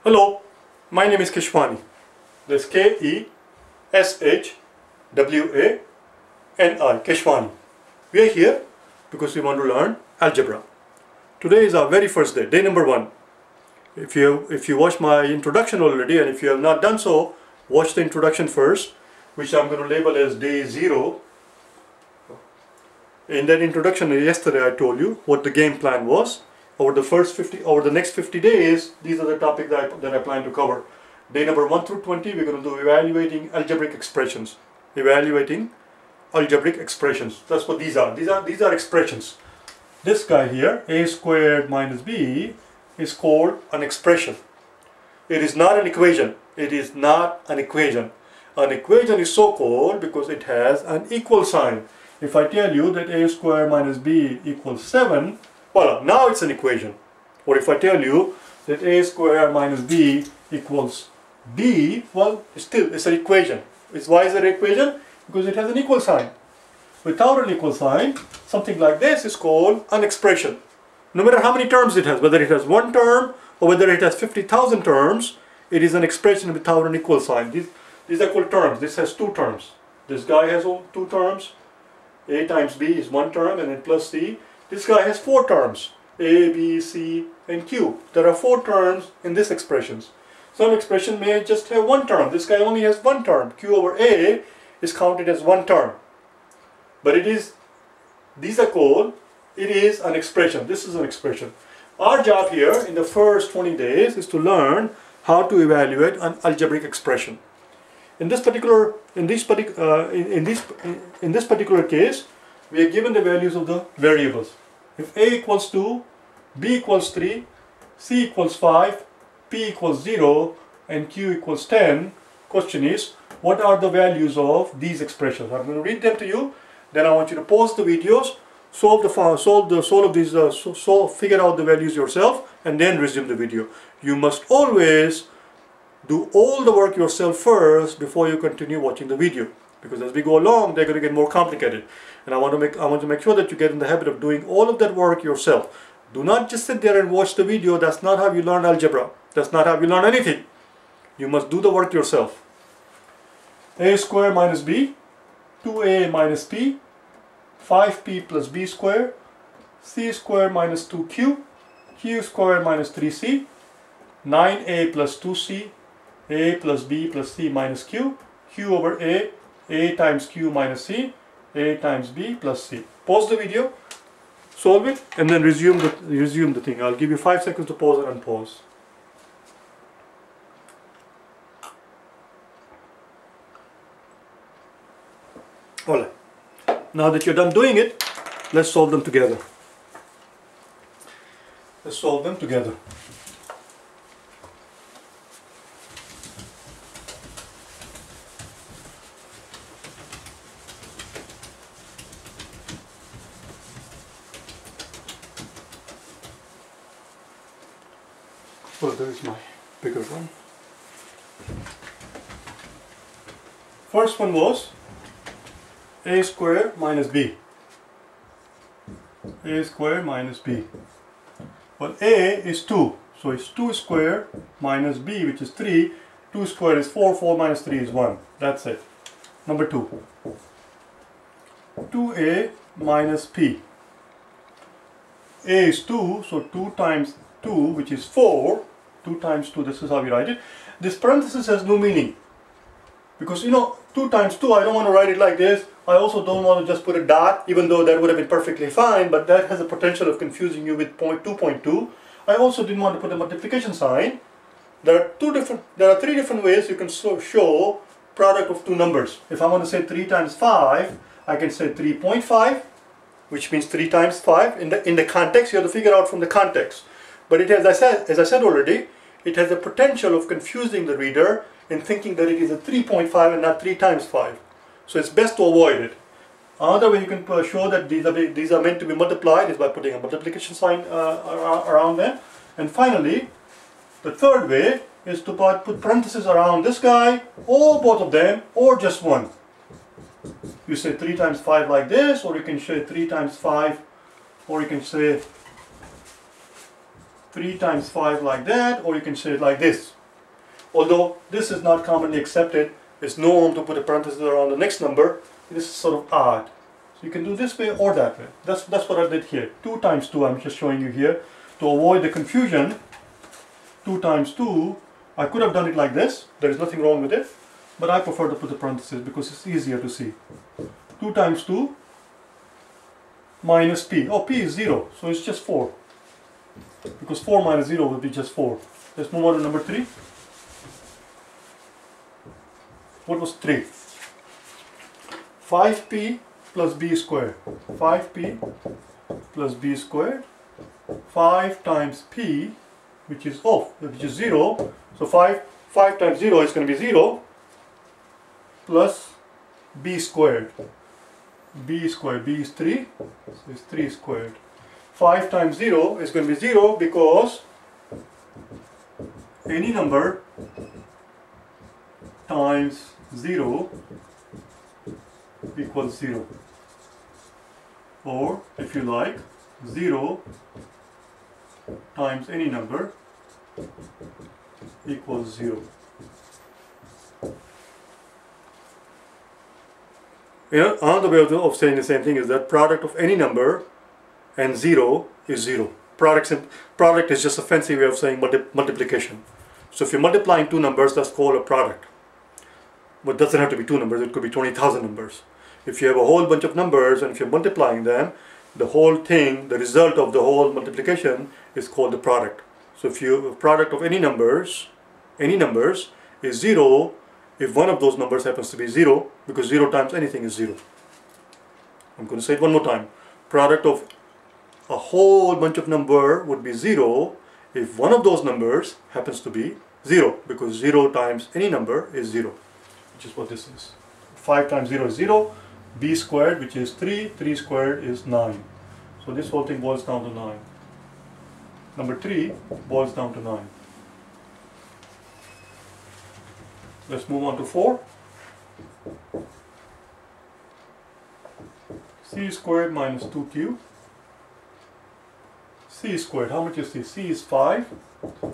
Hello, my name is Keshwani. That's Keshwani, Keshwani. We are here because we want to learn algebra. Today is our very first day, day number 1. If you watched my introduction already, and if you have not done so, watch the introduction first, which I'm going to label as day 0. In that introduction yesterday I told you what the game plan was. Over the next 50 days, these are the topics that I plan to cover. Day number 1 through 20, we're going to do evaluating algebraic expressions. Evaluating algebraic expressions. That's what these are. These are expressions. This guy here, a squared minus b, is called an expression. It is not an equation. It is not an equation. An equation is so called because it has an equal sign. If I tell you that a squared minus b equals 7, well, now it's an equation. Or if I tell you that a squared minus b equals b, well, it's an equation. Why is it an equation? Because it has an equal sign. Without an equal sign, something like this is called an expression. No matter how many terms it has, whether it has one term or whether it has 50,000 terms, it is an expression without an equal sign. These are called terms. This has 2 terms. This guy has 2 terms. A times b is 1 term, and then plus c. This guy has 4 terms, A, B, C, and Q. There are 4 terms in this expressions. Some expression may just have 1 term. This guy only has 1 term. Q over A is counted as 1 term. But it is an expression. This is an expression. Our job here in the first 20 days is to learn how to evaluate an algebraic expression. In this particular case, we are given the values of the variables. If a equals 2, b equals 3, c equals 5, p equals 0, and q equals 10, question is, what are the values of these expressions? I'm going to read them to you. Then I want you to pause the videos, figure out the values yourself, and then resume the video. You must always do all the work yourself first before you continue watching the video, because as we go along they're going to get more complicated, and I want to make sure that you get in the habit of doing all of that work yourself. Do not just sit there and watch the video. That's not how you learn algebra. That's not how you learn anything. You must do the work yourself. A squared minus b, 2a minus p, 5p plus b squared, c squared minus 2q, q squared minus 3c, 9a plus 2c, a plus b plus c minus q, q over a times q minus c, a times b plus c. Pause the video, solve it, and then resume the thing. I'll give you 5 seconds to pause and unpause. Alright. Now that you're done doing it, let's solve them together. Let's solve them together. Well, there is my bigger one. First one was a squared minus b. A squared minus b. Well, a is 2. So it's 2 squared minus b, which is 3. 2 squared is 4. 4 minus 3 is 1. That's it. Number 2. 2a minus p. A is 2. So 2 times 2, which is 4. 2 times 2, this is how we write it. This parenthesis has no meaning, because 2 times 2, I don't want to write it like this. I also don't want to just put a dot, even though that would have been perfectly fine, but that has a potential of confusing you with 0.2.2. I also didn't want to put a multiplication sign. There are 3 different ways you can show product of 2 numbers. If I want to say 3 times 5, I can say 3.5, which means 3 times 5. In the context, you have to figure out from the context. But it has, as I said already, it has a potential of confusing the reader in thinking that it is a 3.5 and not 3 times 5. So it's best to avoid it. Another way you can show that these are meant to be multiplied is by putting a multiplication sign around them. And finally, the third way is to put parentheses around this guy, or both of them, or just one. You say 3 times 5 like this, or you can say 3 times 5, or you can say 3 times 5 like that, or you can say it like this. Although this is not commonly accepted, it's norm to put a parenthesis around the next number. This is sort of odd. So you can do this way or that way. That's what I did here. 2 times 2, I'm just showing you here. To avoid the confusion, 2 times 2, I could have done it like this. There is nothing wrong with it. But I prefer to put the parenthesis because it's easier to see. 2 times 2 minus p. Oh, p is 0, so it's just 4. Because 4 minus 0 will be just 4. Let's move on to number 3. What was 3? 5p plus b squared. 5p plus b squared. 5 times p, which is 0. So 5 times 0 is going to be 0. Plus b squared. B squared. B is 3. So it's 3 squared. 5 times 0 is going to be 0 because any number times 0 equals 0. Or, if you like, 0 times any number equals 0. Another way of saying the same thing is that product of any number and 0 is 0. Product is just a fancy way of saying multiplication. So if you're multiplying two numbers, that's called a product. But it doesn't have to be two numbers, it could be 20,000 numbers. If you have a whole bunch of numbers and if you're multiplying them, the whole thing, the result of the whole multiplication is called the product. So if you product of any numbers is 0, if one of those numbers happens to be 0, because 0 times anything is 0. I'm going to say it one more time. Product of a whole bunch of number would be 0 if one of those numbers happens to be 0, because 0 times any number is 0, which is what this is. 5 times 0 is 0, b squared, which is 3, 3 squared is 9. So this whole thing boils down to 9. Number 3 boils down to 9. Let's move on to 4. C squared minus 2q. C squared, how much is C? C is 5.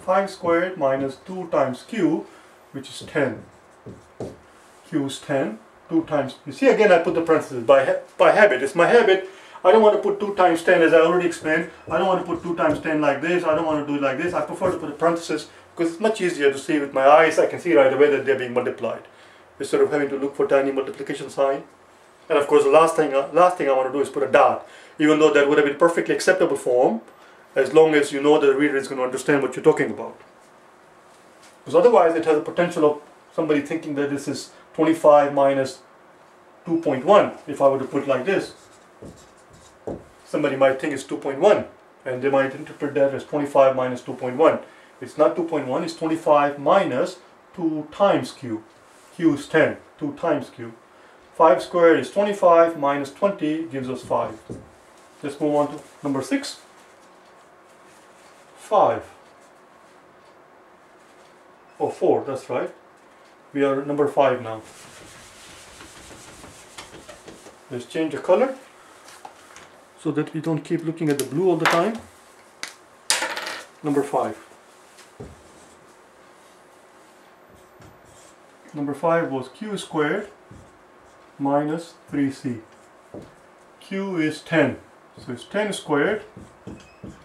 5 squared minus 2 times q, which is 10. Q is 10. 2 times, you see again I put the parentheses by habit. It's my habit. I don't want to put 2 times 10 as I already explained. I don't want to put 2 times 10 like this. I don't want to do it like this. I prefer to put a parenthesis because it's much easier to see with my eyes. I can see right away that they're being multiplied instead of having to look for tiny multiplication sign. And of course the last thing I want to do is put a dot, even though that would have been perfectly acceptable form as long as you know that the reader is going to understand what you're talking about. Because otherwise it has a potential of somebody thinking that this is 25 minus 2.1. If I were to put like this, somebody might think it's 2.1 and they might interpret that as 25 minus 2.1. It's not 2.1, it's 25 minus 2 times q. Q is 10, 2 times q. 5 squared is 25 minus 20 gives us 5. Let's move on to number 6. 5. Oh, 4, that's right. We are at number 5 now. Let's change the color so that we don't keep looking at the blue all the time. Number 5. Number 5 was q squared minus 3c. Q is 10, so it's 10 squared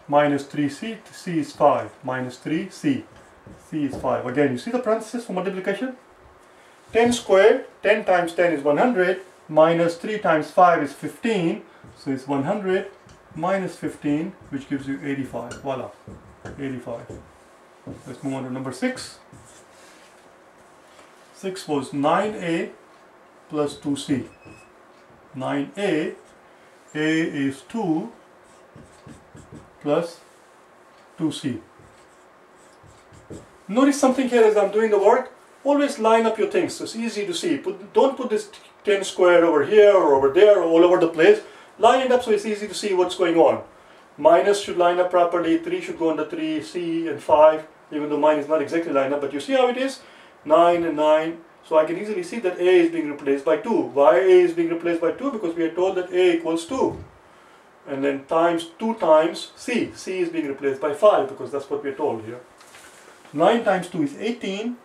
minus 3c. C is 5 minus 3c. C is 5. Again, you see the parenthesis for multiplication? 10 squared, 10 times 10 is 100, minus 3 times 5 is 15, so it's 100 minus 15, which gives you 85. Voila, 85. Let's move on to number 6. 6 was 9a plus 2c. 9a, a is 2 plus 2c. Notice something here as I'm doing the work. Always line up your things so it's easy to see. Don't put this 10 squared over here or over there or all over the place. Line it up so it's easy to see what's going on. Minus should line up properly, 3 should go under 3, C and 5, even though mine is not exactly lined up, but you see how it is? 9 and 9. So I can easily see that A is being replaced by 2. Why A is being replaced by 2? Because we are told that A equals 2. and then times 2 times c. c is being replaced by 5 because that's what we're told here. 9 times 2 is 18,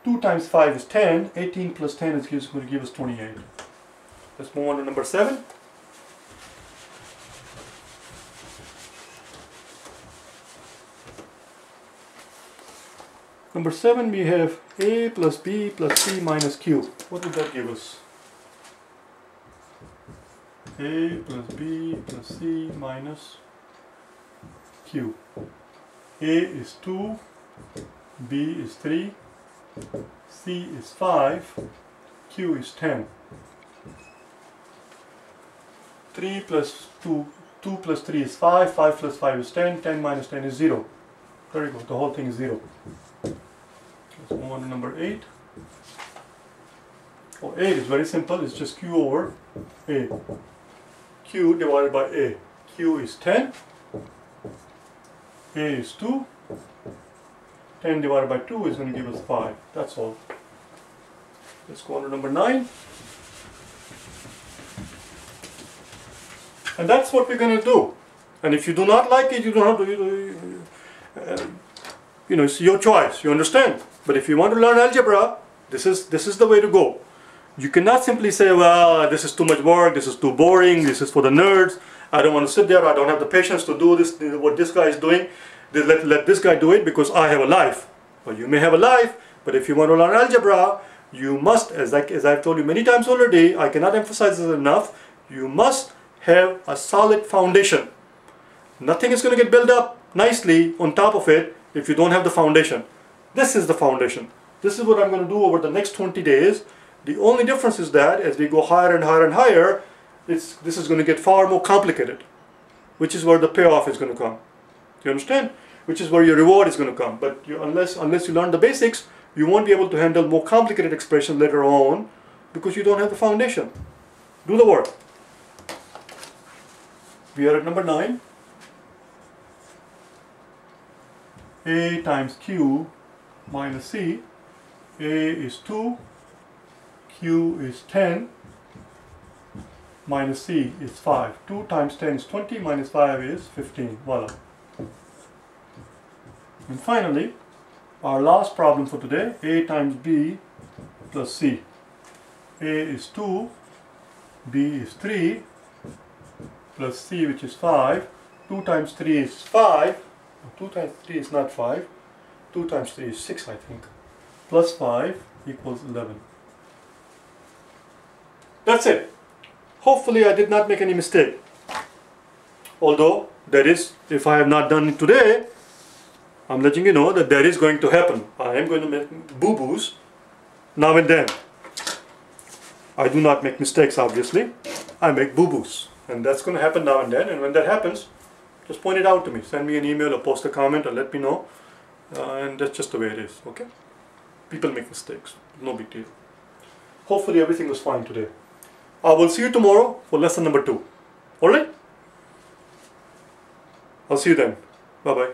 2 times 5 is 10, 18 plus 10 is going to give us 28. Let's move on to number 7. Number 7 we have a plus b plus c minus q. What would that give us? A plus b plus c minus q. A is 2, b is 3, c is 5, q is 10. 3 plus 2, 2 plus 3 is 5, 5 plus 5 is 10, 10 minus 10 is 0. Very good, the whole thing is 0. Let's move on to number 8. Oh, 8 is very simple, it's just q over a. Q divided by a. Q is 10, a is 2, 10 divided by 2 is going to give us 5. That's all. Let's go on to number 9. And that's what we're going to do. And if you do not like it, you don't have to, you know, it's your choice, you understand? But if you want to learn algebra, this is the way to go. You cannot simply say, well, this is too much work, this is too boring, this is for the nerds, I don't want to sit there, I don't have the patience to do this, what this guy is doing, let this guy do it because I have a life. Well, you may have a life, but if you want to learn algebra, you must, as I've told you many times already, I cannot emphasize this enough, you must have a solid foundation. Nothing is going to get built up nicely on top of it if you don't have the foundation. This is the foundation. This is what I'm going to do over the next 20 days. The only difference is that as we go higher and higher and higher, this is going to get far more complicated, which is where the payoff is going to come. Do you understand? Which is where your reward is going to come. But unless you learn the basics, you won't be able to handle more complicated expressions later on because you don't have the foundation. Do the work. We are at number 9. A times q minus c. A is 2. Q is 10, minus C is 5. 2 times 10 is 20, minus 5 is 15. Voila. And finally, our last problem for today, A times B plus C. A is 2, B is 3, plus C which is 5. 2 times 3 is 5. 2 times 3 is not 5. 2 times 3 is 6, I think. Plus 5 equals 11. That's it. Hopefully I did not make any mistake. Although there is, if I have not done it today, I'm letting you know that that is going to happen. I am going to make boo-boos now and then. I do not make mistakes, obviously. I make boo-boos. And that's going to happen now and then. And when that happens, just point it out to me. Send me an email or post a comment or let me know. And that's just the way it is, okay? People make mistakes. No big deal. Hopefully everything was fine today. I will see you tomorrow for lesson number 2. Alright? I'll see you then. Bye-bye.